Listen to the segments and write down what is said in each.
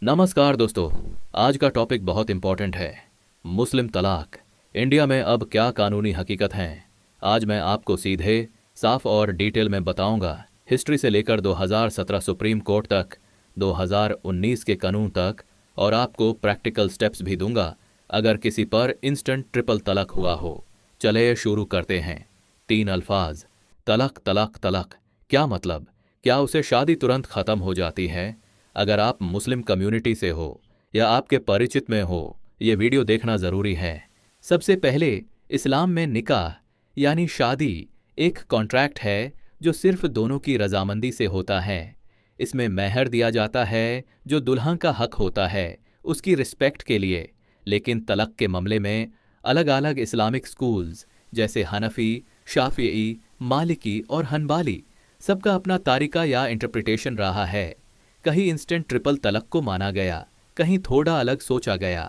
नमस्कार दोस्तों। आज का टॉपिक बहुत इंपॉर्टेंट है। मुस्लिम तलाक इंडिया में अब क्या कानूनी हकीकत हैं। आज मैं आपको सीधे साफ और डिटेल में बताऊंगा, हिस्ट्री से लेकर 2017 सुप्रीम कोर्ट तक, 2019 के कानून तक, और आपको प्रैक्टिकल स्टेप्स भी दूंगा अगर किसी पर इंस्टेंट ट्रिपल तलाक हुआ हो। चले शुरू करते हैं। 3 अल्फाज, तलाक तलाक तलाक। क्या मतलब? क्या उसे शादी तुरंत खत्म हो जाती है? अगर आप मुस्लिम कम्युनिटी से हो या आपके परिचित में हो, ये वीडियो देखना ज़रूरी है। सबसे पहले, इस्लाम में निकाह यानी शादी एक कॉन्ट्रैक्ट है जो सिर्फ दोनों की रजामंदी से होता है। इसमें मेहर दिया जाता है जो दुल्हन का हक होता है उसकी रिस्पेक्ट के लिए। लेकिन तलाक के मामले में अलग अलग इस्लामिक स्कूल्स जैसे हनफी, शाफिई, मालिकी और हनबाली, सबका अपना तारीका या इंटरप्रिटेशन रहा है। कहीं इंस्टेंट ट्रिपल तलाक को माना गया, कहीं थोड़ा अलग सोचा गया।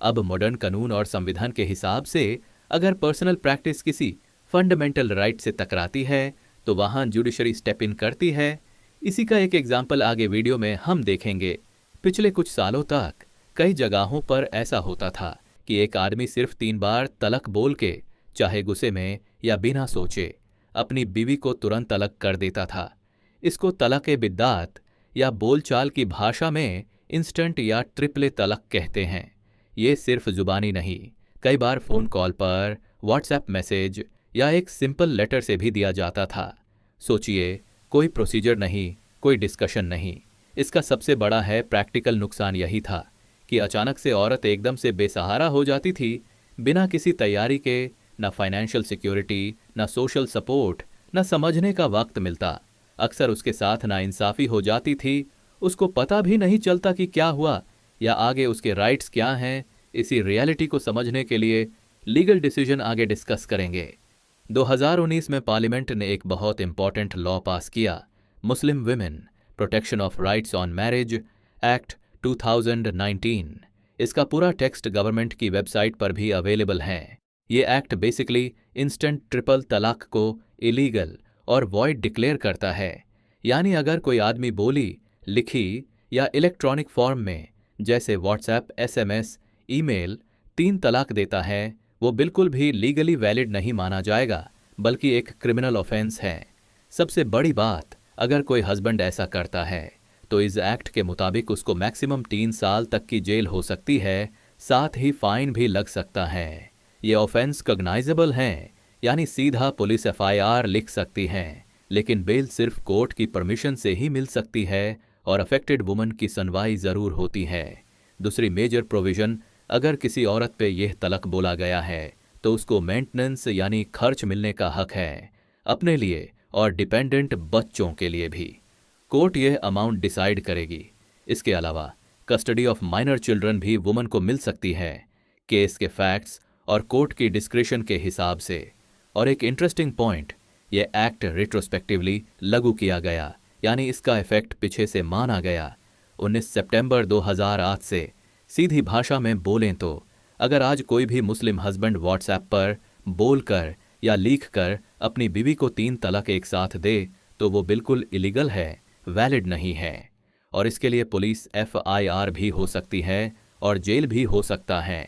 अब मॉडर्न कानून और संविधान के हिसाब से अगर पर्सनल प्रैक्टिस किसी फंडामेंटल राइट से टकराती है तो वहां जुडिशरी स्टेप इन करती है। इसी का एक एग्जाम्पल आगे वीडियो में हम देखेंगे। पिछले कुछ सालों तक कई जगहों पर ऐसा होता था कि एक आदमी सिर्फ 3 बार तलाक बोल के, चाहे गुस्से में या बिना सोचे, अपनी बीवी को तुरंत तलाक कर देता था। इसको तलाक बिद्दात या बोलचाल की भाषा में इंस्टेंट या ट्रिपले तलाक कहते हैं। ये सिर्फ जुबानी नहीं, कई बार फ़ोन कॉल पर, व्हाट्सएप मैसेज या एक सिंपल लेटर से भी दिया जाता था। सोचिए, कोई प्रोसीजर नहीं, कोई डिस्कशन नहीं। इसका सबसे बड़ा है प्रैक्टिकल नुकसान यही था कि अचानक से औरत एकदम से बेसहारा हो जाती थी, बिना किसी तैयारी के। न फाइनेंशियल सिक्योरिटी, न सोशल सपोर्ट, न समझने का वक्त मिलता। अक्सर उसके साथ नाइंसाफ़ी हो जाती थी, उसको पता भी नहीं चलता कि क्या हुआ या आगे उसके राइट्स क्या हैं। इसी रियलिटी को समझने के लिए लीगल डिसीजन आगे डिस्कस करेंगे। 2019 में पार्लियामेंट ने एक बहुत इंपॉर्टेंट लॉ पास किया, मुस्लिम women protection of rights on marriage act 2019। इसका पूरा टेक्स्ट गवर्नमेंट की वेबसाइट पर भी अवेलेबल है। ये एक्ट बेसिकली इंस्टेंट ट्रिपल तलाक को इलीगल और वॉइड डिक्लेयर करता है। यानी अगर कोई आदमी बोली, लिखी या इलेक्ट्रॉनिक फॉर्म में जैसे व्हाट्सएप, एसएमएस, ईमेल 3 तलाक देता है, वो बिल्कुल भी लीगली वैलिड नहीं माना जाएगा, बल्कि एक क्रिमिनल ऑफेंस है। सबसे बड़ी बात, अगर कोई हस्बैंड ऐसा करता है तो इस एक्ट के मुताबिक उसको मैक्सिमम 3 साल तक की जेल हो सकती है, साथ ही फाइन भी लग सकता है। ये ऑफेंस कॉग्नाइजेबल हैं, यानी सीधा पुलिस एफआईआर लिख सकती हैं, लेकिन बेल सिर्फ कोर्ट की परमिशन से ही मिल सकती है और अफेक्टेड वुमन की सुनवाई ज़रूर होती है। दूसरी मेजर प्रोविज़न, अगर किसी औरत पे यह तलाक बोला गया है तो उसको मेंटेनेंस यानी खर्च मिलने का हक है, अपने लिए और डिपेंडेंट बच्चों के लिए भी। कोर्ट यह अमाउंट डिसाइड करेगी। इसके अलावा कस्टडी ऑफ माइनर चिल्ड्रन भी वुमन को मिल सकती है, केस के फैक्ट्स और कोर्ट की डिस्क्रिशन के हिसाब से। और एक इंटरेस्टिंग पॉइंट, यह एक्ट रिट्रोस्पेक्टिवली लागू किया गया, यानी इसका इफेक्ट पीछे से माना गया 19 सितंबर 2008 से। सीधी भाषा में बोलें तो अगर आज कोई भी मुस्लिम हस्बैंड व्हाट्सएप पर बोलकर या लिख कर अपनी बीवी को 3 तलाक एक साथ दे तो वो बिल्कुल इलीगल है, वैलिड नहीं है, और इसके लिए पुलिस एफआईआर भी हो सकती है और जेल भी हो सकता है।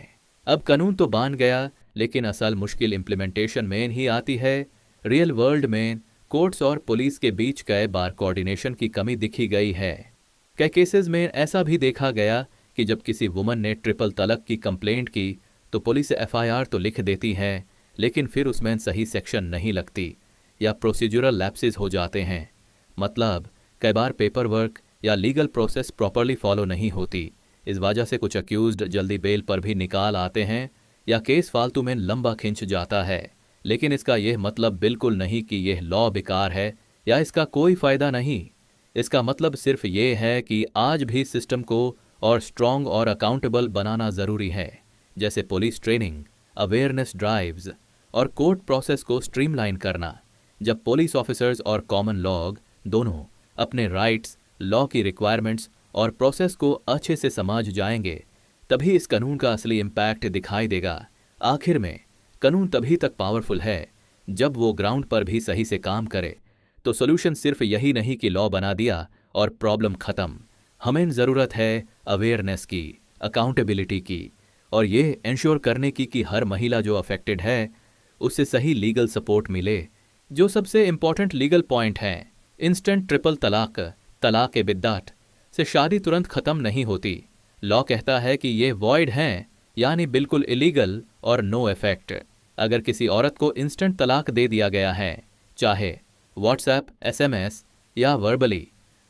अब कानून तो बन गया, लेकिन असल मुश्किल इम्प्लीमेंटेशन में ही आती है। रियल वर्ल्ड में कोर्ट्स और पुलिस के बीच कई बार कोऑर्डिनेशन की कमी दिखी गई है। कई केसेस में ऐसा भी देखा गया कि जब किसी वुमन ने ट्रिपल तलाक की कंप्लेंट की तो पुलिस एफआईआर तो लिख देती है, लेकिन फिर उसमें सही सेक्शन नहीं लगती या प्रोसीजरल लैप्सेस हो जाते हैं। मतलब कई बार पेपर वर्क या लीगल प्रोसेस प्रॉपरली फॉलो नहीं होती। इस वजह से कुछ अक्यूज्ड जल्दी बेल पर भी निकाल आते हैं या केस फालतू में लंबा खिंच जाता है। लेकिन इसका यह मतलब बिल्कुल नहीं कि यह लॉ बेकार है या इसका कोई फ़ायदा नहीं। इसका मतलब सिर्फ ये है कि आज भी सिस्टम को और स्ट्रॉन्ग और अकाउंटेबल बनाना ज़रूरी है, जैसे पुलिस ट्रेनिंग, अवेयरनेस ड्राइव्स और कोर्ट प्रोसेस को स्ट्रीमलाइन करना। जब पुलिस ऑफिसर्स और कॉमन लोग दोनों अपने राइट्स, लॉ की रिक्वायरमेंट्स और प्रोसेस को अच्छे से समझ जाएंगे, तभी इस कानून का असली इम्पैक्ट दिखाई देगा। आखिर में कानून तभी तक पावरफुल है जब वो ग्राउंड पर भी सही से काम करे। तो सोल्यूशन सिर्फ यही नहीं कि लॉ बना दिया और प्रॉब्लम खत्म, बल्कि हमें ज़रूरत है अवेयरनेस की, अकाउंटेबिलिटी की, और ये इंश्योर करने की कि हर महिला जो अफेक्टेड है उसे सही लीगल सपोर्ट मिले। जो सबसे इम्पॉर्टेंट लीगल पॉइंट हैं, इंस्टेंट ट्रिपल तलाक, तलाक ए बिद्दात से शादी तुरंत ख़त्म नहीं होती। लॉ कहता है कि ये वॉइड हैं, यानी बिल्कुल इलीगल और नो इफेक्ट। अगर किसी औरत को इंस्टेंट तलाक दे दिया गया है, चाहे व्हाट्सएप, एसएमएस या वर्बली,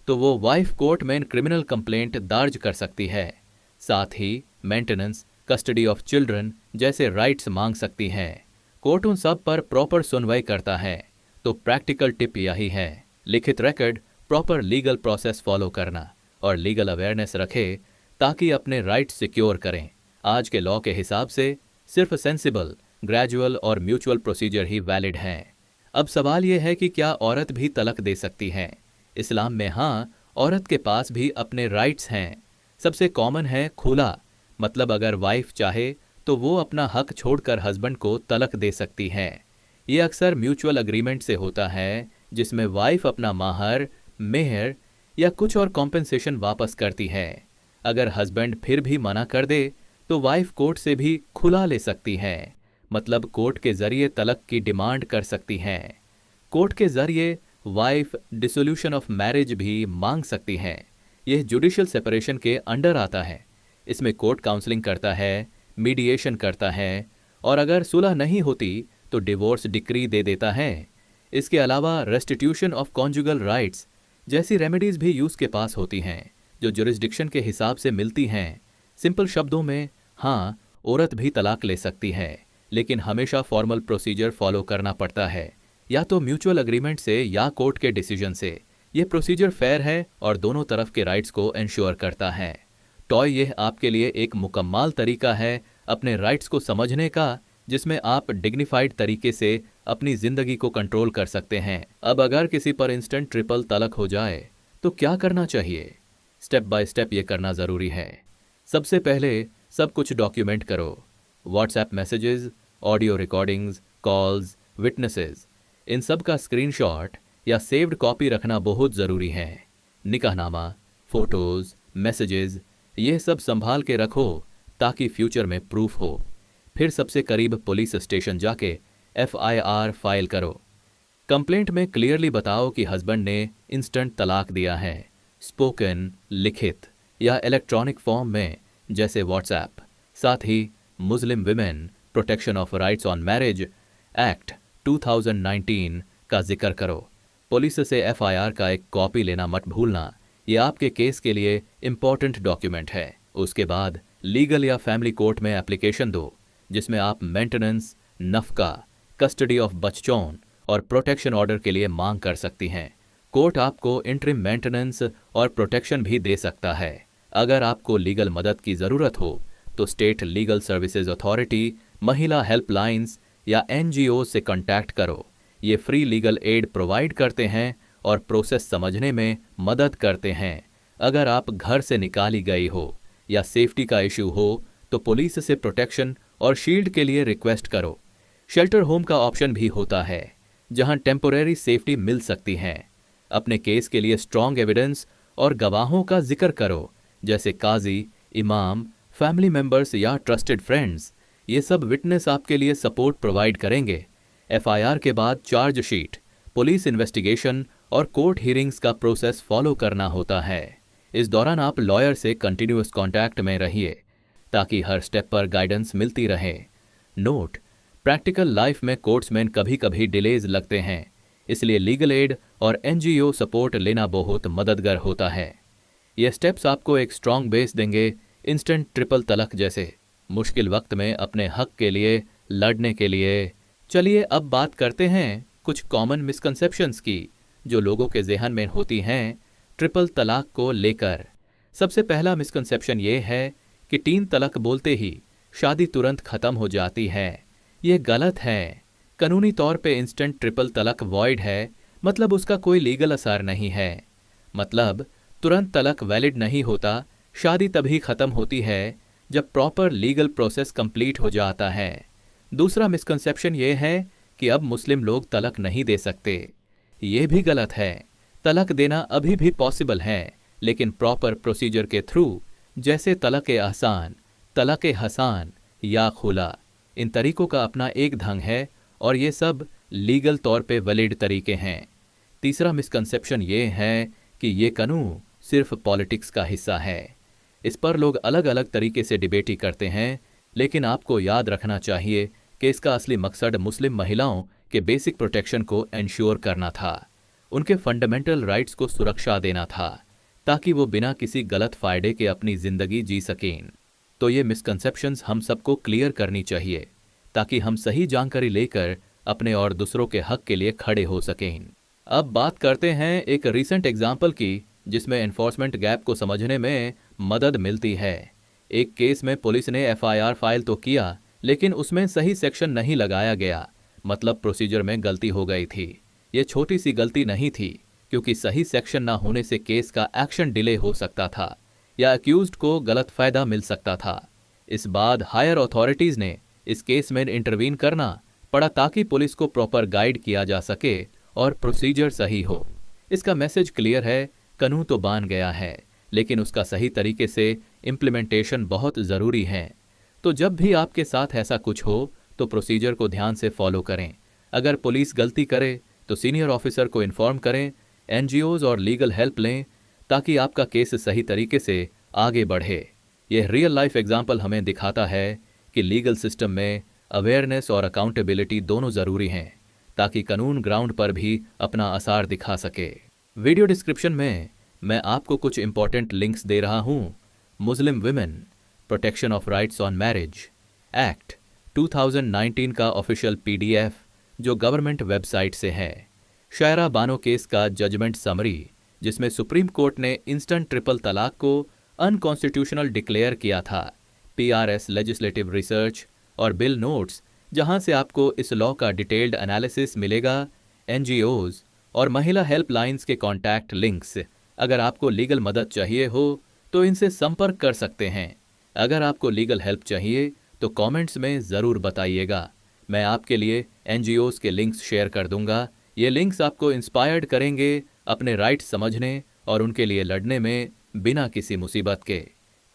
तो वो वाइफ कोर्ट में क्रिमिनल कंप्लेंट दर्ज कर सकती है। साथ ही मेंटेनेंस, कस्टडी ऑफ चिल्ड्रन जैसे राइट्स मांग सकती है। कोर्ट उन सब पर प्रॉपर सुनवाई करता है। तो प्रैक्टिकल टिप यही है, लिखित record, proper legal process follow करना और लीगल अवेयरनेस रखे ताकि अपने राइट्स सिक्योर करें। आज के लॉ के हिसाब से सिर्फ सेंसिबल, ग्रेजुअल और म्यूचुअल प्रोसीजर ही वैलिड हैं। अब सवाल यह है कि क्या औरत भी तलाक दे सकती है? इस्लाम में हाँ, औरत के पास भी अपने राइट्स हैं। सबसे कॉमन है खुला, मतलब अगर वाइफ चाहे तो वो अपना हक छोड़कर हस्बैंड को तलाक दे सकती है। ये अक्सर म्यूचुअल अग्रीमेंट से होता है, जिसमें वाइफ अपना माहर, मेहर या कुछ और कॉम्पेंसेशन वापस करती है। अगर हस्बैंड फिर भी मना कर दे तो वाइफ कोर्ट से भी खुला ले सकती है, मतलब कोर्ट के जरिए तलाक की डिमांड कर सकती है। कोर्ट के जरिए वाइफ डिसोल्यूशन ऑफ मैरिज भी मांग सकती है। यह जुडिशियल सेपरेशन के अंडर आता है। इसमें कोर्ट काउंसलिंग करता है, मीडिएशन करता है और अगर सुलह नहीं होती तो डिवोर्स डिक्री दे देता है। इसके अलावा रेस्टिट्यूशन ऑफ कॉन्जुगल राइट्स जैसी रेमेडीज भी यूज के पास होती हैं, जो जुरिस्डिक्शन के हिसाब से मिलती हैं। सिंपल शब्दों में, हाँ, औरत भी तलाक ले सकती है, लेकिन हमेशा फॉर्मल प्रोसीजर फॉलो करना पड़ता है, या तो म्यूचुअल अग्रीमेंट से या कोर्ट के डिसीजन से। यह प्रोसीजर फेयर है और दोनों तरफ के राइट्स को इंश्योर करता है। टॉय यह आपके लिए एक मुकम्मल तरीका है अपने राइट्स को समझने का, जिसमें आप डिग्निफाइड तरीके से अपनी जिंदगी को कंट्रोल कर सकते हैं। अब अगर किसी पर इंस्टेंट ट्रिपल तलाक हो जाए तो क्या करना चाहिए? स्टेप बाय स्टेप ये करना ज़रूरी है। सबसे पहले सब कुछ डॉक्यूमेंट करो। WhatsApp messages, audio recordings, calls, witnesses, इन सब का स्क्रीनशॉट या सेव्ड कॉपी रखना बहुत ज़रूरी है। निकाहनामा, फोटोज़, मैसेजेस, ये सब संभाल के रखो ताकि फ्यूचर में प्रूफ हो। फिर सबसे करीब पुलिस स्टेशन जाके FIR फाइल करो। कंप्लेंट में क्लियरली बताओ कि हस्बैंड ने इंस्टेंट तलाक दिया है, स्पोकन, लिखित या इलेक्ट्रॉनिक फॉर्म में जैसे व्हाट्सएप। साथ ही Muslim women protection of rights on marriage act 2019 का जिक्र करो। पुलिस से FIR का एक कॉपी लेना मत भूलना, ये आपके केस के लिए इम्पॉर्टेंट डॉक्यूमेंट है। उसके बाद लीगल या फैमिली कोर्ट में एप्लीकेशन दो, जिसमें आप मेंटेनेंस, नफका, कस्टडी ऑफ बच्चों और प्रोटेक्शन ऑर्डर के लिए मांग कर सकती हैं। कोर्ट आपको इंटरिम मेंटेनेंस और प्रोटेक्शन भी दे सकता है। अगर आपको लीगल मदद की ज़रूरत हो तो स्टेट लीगल सर्विसेज अथॉरिटी, महिला हेल्पलाइंस या NGO से कॉन्टैक्ट करो। ये फ्री लीगल एड प्रोवाइड करते हैं और प्रोसेस समझने में मदद करते हैं। अगर आप घर से निकाली गई हो या सेफ्टी का इशू हो तो पुलिस से प्रोटेक्शन और शील्ड के लिए रिक्वेस्ट करो। शेल्टर होम का ऑप्शन भी होता है, जहां टेम्पोरेरी सेफ्टी मिल सकती है। अपने केस के लिए स्ट्रॉन्ग एविडेंस और गवाहों का जिक्र करो, जैसे काजी, इमाम, फैमिली मेंबर्स या ट्रस्टेड फ्रेंड्स। ये सब विटनेस आपके लिए सपोर्ट प्रोवाइड करेंगे। FIR के बाद चार्जशीट, पुलिस इन्वेस्टिगेशन और कोर्ट हियरिंग्स का प्रोसेस फॉलो करना होता है। इस दौरान आप लॉयर से कंटिन्यूअस कांटेक्ट में रहिए ताकि हर स्टेप पर गाइडेंस मिलती रहे। नोट, प्रैक्टिकल लाइफ में कोर्ट्स में कभी कभी डिलेज लगते हैं, इसलिए लीगल एड और NGO सपोर्ट लेना बहुत मददगार होता है। ये स्टेप्स आपको एक स्ट्रॉन्ग बेस देंगे इंस्टेंट ट्रिपल तलाक जैसे मुश्किल वक्त में अपने हक के लिए लड़ने के लिए। चलिए अब बात करते हैं कुछ कॉमन मिसकंसेप्शंस की जो लोगों के जहन में होती हैं ट्रिपल तलाक को लेकर। सबसे पहला मिसकंसेप्शन ये है कि 3 तलाक बोलते ही शादी तुरंत खत्म हो जाती है। ये गलत है। कानूनी तौर पे इंस्टेंट ट्रिपल तलाक वॉइड है, मतलब उसका कोई लीगल असर नहीं है। मतलब तुरंत तलाक वैलिड नहीं होता, शादी तभी खत्म होती है जब प्रॉपर लीगल प्रोसेस कंप्लीट हो जाता है। दूसरा मिसकंसेप्शन ये है कि अब मुस्लिम लोग तलाक नहीं दे सकते। ये भी गलत है। तलाक देना अभी भी पॉसिबल है, लेकिन प्रॉपर प्रोसीजर के थ्रू, जैसे तलक अहसान, तलक हसान या खुला। इन तरीकों का अपना एक ढंग है और ये सब लीगल तौर पे वैलिड तरीके हैं। तीसरा मिसकंसेप्शन ये है कि ये कानून सिर्फ पॉलिटिक्स का हिस्सा है। इस पर लोग अलग अलग तरीके से डिबेट ही करते हैं, लेकिन आपको याद रखना चाहिए कि इसका असली मकसद मुस्लिम महिलाओं के बेसिक प्रोटेक्शन को एंश्योर करना था, उनके फंडामेंटल राइट्स को सुरक्षा देना था, ताकि वो बिना किसी गलत फायदे के अपनी जिंदगी जी सकें। तो ये मिसकंसेप्शंस हम सबको क्लियर करनी चाहिए, ताकि हम सही जानकारी लेकर अपने और दूसरों के हक के लिए खड़े हो सकें। अब बात करते हैं एक रीसेंट एग्जाम्पल की, जिसमें एनफोर्समेंट गैप को समझने में मदद मिलती है। एक केस में पुलिस ने एफआईआर फाइल तो किया, लेकिन उसमें सही सेक्शन नहीं लगाया गया, मतलब प्रोसीजर में गलती हो गई थी। ये छोटी सी गलती नहीं थी, क्योंकि सही सेक्शन ना होने से केस का एक्शन डिले हो सकता था या अक्यूज्ड को गलत फायदा मिल सकता था। इस बाद हायर अथॉरिटीज ने इस केस में इंटरवीन करना पड़ा, ताकि पुलिस को प्रॉपर गाइड किया जा सके और प्रोसीजर सही हो। इसका मैसेज क्लियर है, कानून तो बन गया है, लेकिन उसका सही तरीके से इम्प्लीमेंटेशन बहुत ज़रूरी है। तो जब भी आपके साथ ऐसा कुछ हो तो प्रोसीजर को ध्यान से फॉलो करें। अगर पुलिस गलती करे तो सीनियर ऑफिसर को इन्फॉर्म करें, एनजीओज और लीगल हेल्प लें, ताकि आपका केस सही तरीके से आगे बढ़े। यह रियल लाइफ एग्जाम्पल हमें दिखाता है कि लीगल सिस्टम में अवेयरनेस और अकाउंटेबिलिटी दोनों ज़रूरी हैं, ताकि कानून ग्राउंड पर भी अपना असर दिखा सके। वीडियो डिस्क्रिप्शन में मैं आपको कुछ इंपॉर्टेंट लिंक्स दे रहा हूँ। मुस्लिम women protection of rights on marriage act 2019 का ऑफिशियल पीडीएफ जो गवर्नमेंट वेबसाइट से है। शायरा बानो केस का जजमेंट समरी, जिसमें सुप्रीम कोर्ट ने इंस्टेंट ट्रिपल तलाक को अनकॉन्स्टिट्यूशनल डिक्लेयर किया था। पीआरएस लेजिस्लेटिव रिसर्च और बिल नोट्स, जहां से आपको इस लॉ का डिटेल्ड एनालिसिस मिलेगा। एनजीओज और महिला हेल्पलाइंस के कॉन्टैक्ट लिंक्स। अगर आपको लीगल मदद चाहिए हो तो इनसे संपर्क कर सकते हैं। अगर आपको लीगल हेल्प चाहिए तो कमेंट्स में ज़रूर बताइएगा। मैं आपके लिए एनजीओज के लिंक्स शेयर कर दूंगा। ये लिंक्स आपको इंस्पायर्ड करेंगे अपने राइट्स समझने और उनके लिए लड़ने में बिना किसी मुसीबत के।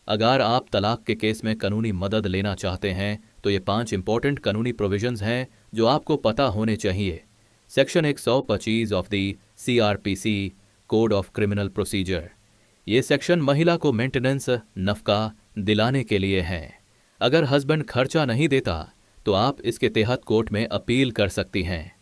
अगर आप तलाक के केस में कानूनी मदद लेना चाहते हैं तो ये 5 इंपॉर्टेंट कानूनी प्रोविजंस हैं जो आपको पता होने चाहिए। Section 125 of the CrPC code of criminal procedure. ये सेक्शन महिला को मेंटेनेंस नफका दिलाने के लिए है। अगर हस्बैंड खर्चा नहीं देता तो आप इसके तहत कोर्ट में अपील कर सकती हैं।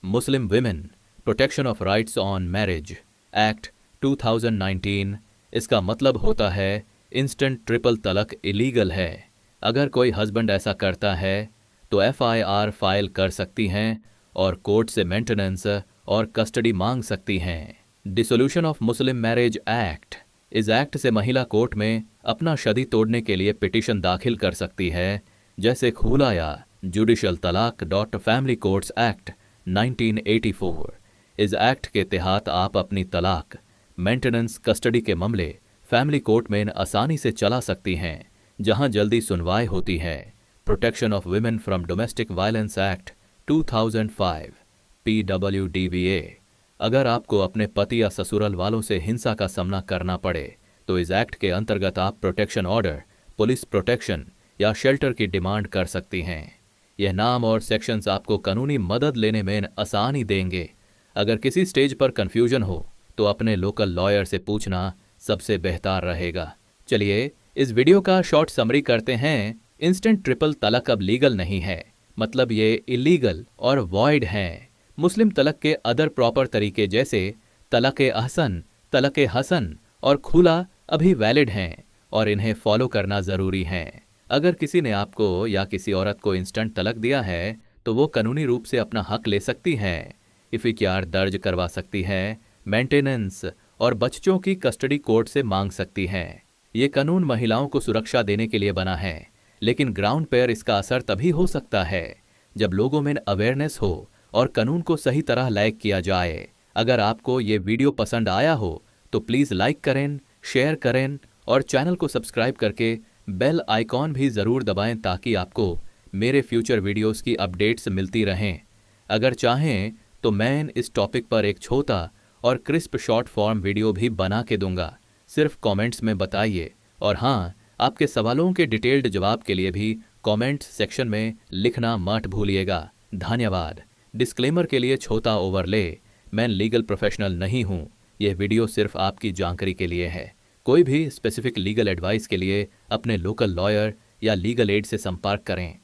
मुस्लिम women protection of rights on marriage act 2019, इसका मतलब होता है इंस्टेंट ट्रिपल तलाक इलीगल है। अगर कोई हस्बैंड ऐसा करता है तो एफआईआर फाइल कर सकती हैं और कोर्ट से मेंटेनेंस और कस्टडी मांग सकती हैं। Dissolution of Muslim marriage act, इस एक्ट से महिला कोर्ट में अपना शादी तोड़ने के लिए पिटीशन दाखिल कर सकती है, जैसे खुला या जुडिशियल तलाक फैमिली कोर्ट्स एक्ट 1984। इस एक्ट के तहत आप अपनी तलाक, मेंटेनेंस, कस्टडी के मामले फैमिली कोर्ट में आसानी से चला सकती हैं, जहां जल्दी सुनवाई होती है। Protection of women from domestic violence act 2005 PWDVA, अगर आपको अपने पति या ससुराल वालों से हिंसा का सामना करना पड़े तो इस एक्ट के अंतर्गत आप प्रोटेक्शन ऑर्डर, पुलिस प्रोटेक्शन या शेल्टर की डिमांड कर सकती हैं। यह नाम और सेक्शंस आपको कानूनी मदद लेने में आसानी देंगे। अगर किसी स्टेज पर कंफ्यूजन हो तो अपने लोकल लॉयर से पूछना सबसे बेहतर रहेगा। चलिए इस वीडियो का शॉर्ट समरी करते हैं। इंस्टेंट ट्रिपल तलाक अब लीगल नहीं है, मतलब ये इलीगल और वॉइड हैं। मुस्लिम तलाक के अदर प्रॉपर तरीके जैसे तलाक अहसन, तलाक हसन और खुला अभी वैलिड हैं और इन्हें फॉलो करना ज़रूरी है। अगर किसी ने आपको या किसी औरत को इंस्टेंट तलाक दिया है तो वो कानूनी रूप से अपना हक ले सकती है। एफआईआर दर्ज करवा सकती है, मेंटेनेंस और बच्चों की कस्टडी कोर्ट से मांग सकती है। ये कानून महिलाओं को सुरक्षा देने के लिए बना है, लेकिन ग्राउंड पर इसका असर तभी हो सकता है जब लोगों में अवेयरनेस हो और कानून को सही तरह लाइक किया जाए। अगर आपको ये वीडियो पसंद आया हो तो प्लीज़ लाइक करें, शेयर करें और चैनल को सब्सक्राइब करके बेल आइकॉन भी ज़रूर दबाएं, ताकि आपको मेरे फ्यूचर वीडियोस की अपडेट्स मिलती रहें। अगर चाहें तो मैं इस टॉपिक पर एक छोटा और क्रिस्प शॉर्ट फॉर्म वीडियो भी बना के दूंगा, सिर्फ कमेंट्स में बताइए। और हाँ, आपके सवालों के डिटेल्ड जवाब के लिए भी कमेंट्स सेक्शन में लिखना मत भूलिएगा। धन्यवाद। डिस्क्लेमर के लिए छोटा ओवरले, मैं लीगल प्रोफेशनल नहीं हूँ। यह वीडियो सिर्फ आपकी जानकारी के लिए है। कोई भी स्पेसिफिक लीगल एडवाइस के लिए अपने लोकल लॉयर या लीगल एड से संपर्क करें।